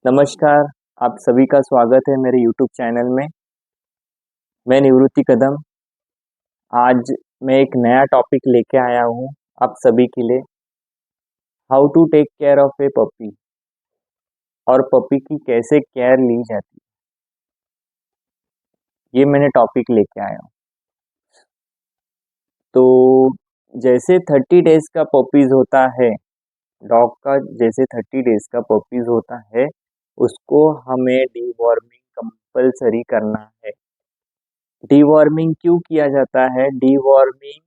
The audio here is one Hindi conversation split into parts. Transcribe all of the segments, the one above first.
नमस्कार, आप सभी का स्वागत है मेरे यूट्यूब चैनल में। मैं निवृत्ति कदम। आज मैं एक नया टॉपिक लेके आया हूँ आप सभी के लिए। How to take care of a puppy और पपी की कैसे केयर ली जाती है, ये मैंने टॉपिक लेके आया हूँ। तो जैसे 30 डेज का पपीज होता है, डॉग का जैसे 30 डेज का पपीज होता है, उसको हमें डीवॉर्मिंग कंपलसरी करना है। डीवॉर्मिंग क्यों किया जाता है? डीवॉर्मिंग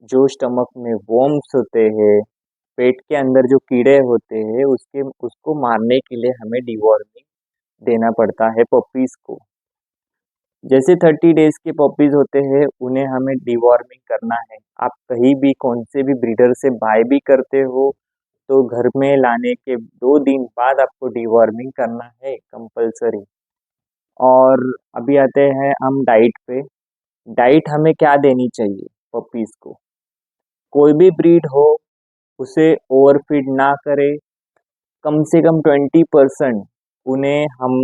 जो स्टमक में वर्म्स होते हैं, पेट के अंदर जो कीड़े होते हैं, उसके उसको मारने के लिए हमें डीवॉर्मिंग देना पड़ता है पपीज को। जैसे 30 डेज के पपीज होते हैं, उन्हें हमें डीवॉर्मिंग करना है। आप कहीं भी कौन से भी ब्रीडर से बाय भी करते हो, तो घर में लाने के 2 दिन बाद आपको डीवॉर्मिंग करना है कंपलसरी। और अभी आते हैं हम डाइट पे। डाइट हमें क्या देनी चाहिए पपीज को? कोई भी ब्रीड हो, उसे ओवरफीड ना करे। कम से कम 20% उन्हें हम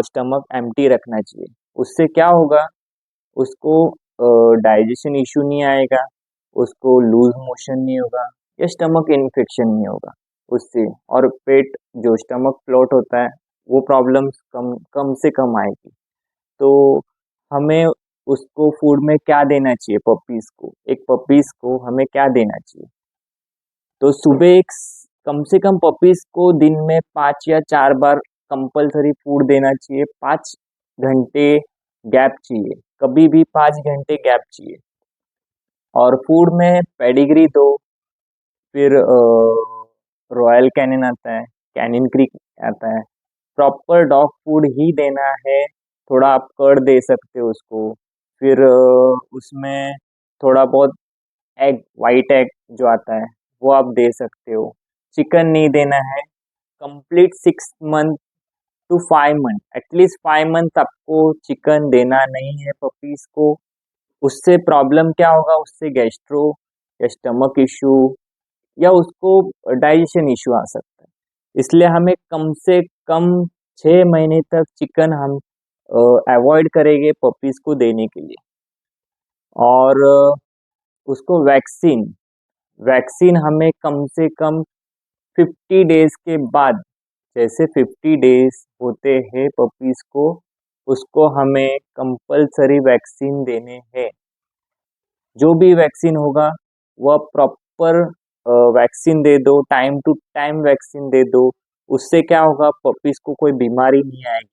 स्टमक एम्प्टी रखना चाहिए। उससे क्या होगा? उसको डाइजेशन इशू नहीं आएगा, उसको लूज मोशन नहीं होगा, या स्टमक इन्फेक्शन नहीं होगा उससे। और पेट जो स्टमक फ्लोट होता है, वो प्रॉब्लम्स कम कम से कम आएगी। तो हमें उसको फूड में क्या देना चाहिए पपीज को? एक पपीज को हमें क्या देना चाहिए? तो सुबह कम से कम पपीज को दिन में 5 या 4 बार कंपलसरी फूड देना चाहिए। 5 घंटे गैप चाहिए, कभी भी 5 घंटे गैप चाहिए। और फूड में पेडिग्री दो, फिर रॉयल कैनिन आता है, कैनिन क्रीक आता है। प्रॉपर डॉग फूड ही देना है। थोड़ा आप कर्ड दे सकते हो उसको। फिर उसमें थोड़ा बहुत एग, वाइट एग जो आता है, वो आप दे सकते हो। चिकन नहीं देना है। Complete 6 month to 5 month, at least 5 month आपको चिकन देना नहीं है पपीज को। उससे प्रॉब्लम क्या होगा? उससे गैस्ट्रो या स्टमक इशू या उसको डाइजेशन इशू आ सकता है। इसलिए हमें कम से कम 6 महीने तक चिकन हम अवॉइड करेंगे पपीज को देने के लिए। और उसको वैक्सीन वैक्सीन हमें कम से कम 50 डेज के बाद, जैसे 50 डेज होते हैं पपीज को, उसको हमें कंपलसरी वैक्सीन देने हैं। जो भी वैक्सीन होगा, वह प्रॉपर वैक्सीन दे दो, टाइम टू टाइम वैक्सीन दे दो। उससे क्या होगा? पपीज को कोई बीमारी नहीं आएगी,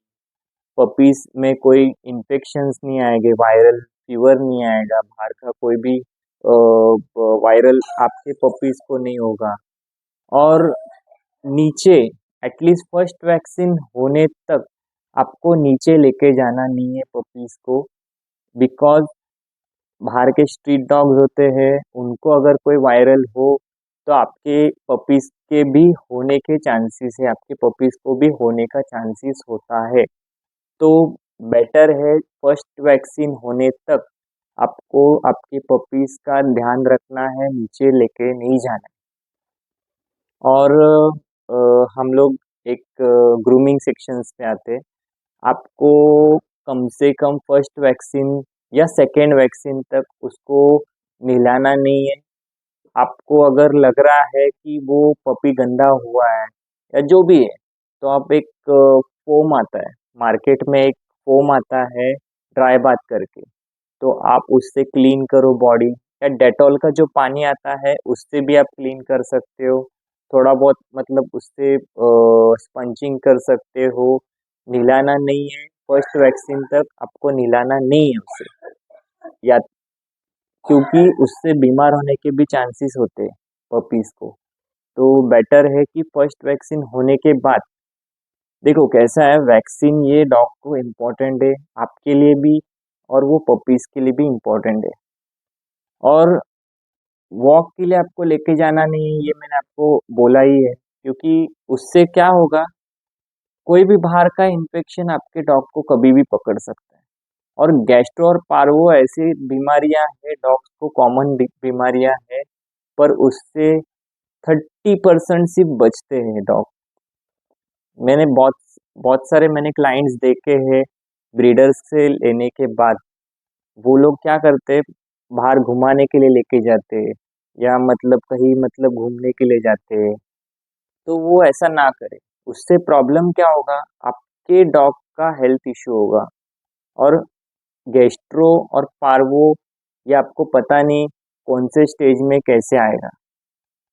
पपीज में कोई इन्फेक्शंस नहीं आएंगे, वायरल फीवर नहीं आएगा, बाहर का कोई भी वायरल आपके पपीज को नहीं होगा। और नीचे एटलीस्ट फर्स्ट वैक्सीन होने तक आपको नीचे लेके जाना नहीं है पपीज को। बिकॉज बाहर के स्ट्रीट डॉग्स होते हैं, उनको अगर कोई वायरल हो, तो आपके पपीज के भी होने के चांसेस है, आपके पपीज को भी होने का चांसेस होता है। तो बेटर है फर्स्ट वैक्सीन होने तक आपको आपके पपीज का ध्यान रखना है, नीचे लेके नहीं जाना है। और हम लोग एक ग्रूमिंग सेक्शंस पे आते हैं। आपको कम से कम फर्स्ट वैक्सीन या सेकेंड वैक्सीन तक उसको नहलाना नहीं है। आपको अगर लग रहा है कि वो पपी गंदा हुआ है या जो भी है, तो आप एक फोम आता है मार्केट में, एक फोम आता है ड्राई बाथ करके, तो आप उससे क्लीन करो बॉडी। या डेटॉल का जो पानी आता है, उससे भी आप क्लीन कर सकते हो। थोड़ा बहुत मतलब उससे स्पंजिंग कर सकते हो। नहलाना नहीं है फर्स्ट वैक्सीन तक, आपको नहलाना नहीं है उससे, या क्योंकि उससे बीमार होने के भी चांसेस होते हैं पपीज को। तो बेटर है कि फर्स्ट वैक्सीन होने के बाद, देखो कैसा है, वैक्सीन ये डॉग को इम्पोर्टेंट है, आपके लिए भी और वो पपीज के लिए भी इम्पोर्टेंट है। और वॉक के लिए आपको लेके जाना नहीं है, ये मैंने आपको बोला ही है। क्योंकि उससे क्या होगा? कोई भी बाहर का इन्फेक्शन आपके डॉग को कभी भी पकड़ सकता है। और गैस्ट्रो और पार्वो ऐसी बीमारियां हैं, डॉग्स को कॉमन बीमारियां हैं, पर उससे 30% सिर्फ बचते हैं डॉग। मैंने बहुत बहुत सारे मैंने क्लाइंट्स देखे हैं, ब्रीडर्स से लेने के बाद वो लोग क्या करते हैं, बाहर घुमाने के लिए लेके जाते हैं या मतलब कहीं मतलब घूमने के लिए जाते हैं, तो वो ऐसा ना करे। उससे प्रॉब्लम क्या होगा, आपके डॉग का हेल्थ इश्यू होगा। और गैस्ट्रो और पार्वो ये आपको पता नहीं कौन से स्टेज में कैसे आएगा,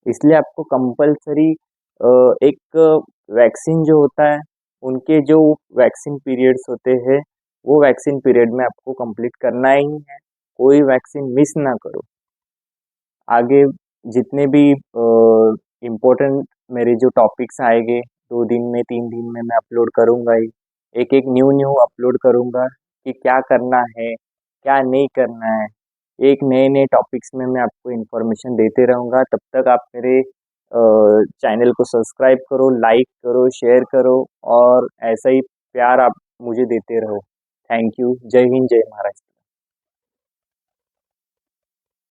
इसलिए आपको कंपल्सरी एक वैक्सीन जो होता है, उनके जो वैक्सीन पीरियड्स होते हैं, वो वैक्सीन पीरियड में आपको कंप्लीट करना ही है। कोई वैक्सीन मिस ना करो। आगे जितने भी इम्पोर्टेंट मेरे जो टॉपिक्स आएंगे, 2 दिन में 3 दिन में मैं अपलोड करूँगा ही। एक एक न्यू न्यू अपलोड करूँगा कि क्या करना है, क्या नहीं करना है। एक नए नए टॉपिक्स में मैं आपको इन्फॉर्मेशन देते रहूँगा। तब तक आप मेरे चैनल को सब्सक्राइब करो, लाइक करो, शेयर करो और ऐसा ही प्यार आप मुझे देते रहो। Thank you. जय हिंद, जय महाराष्ट्र।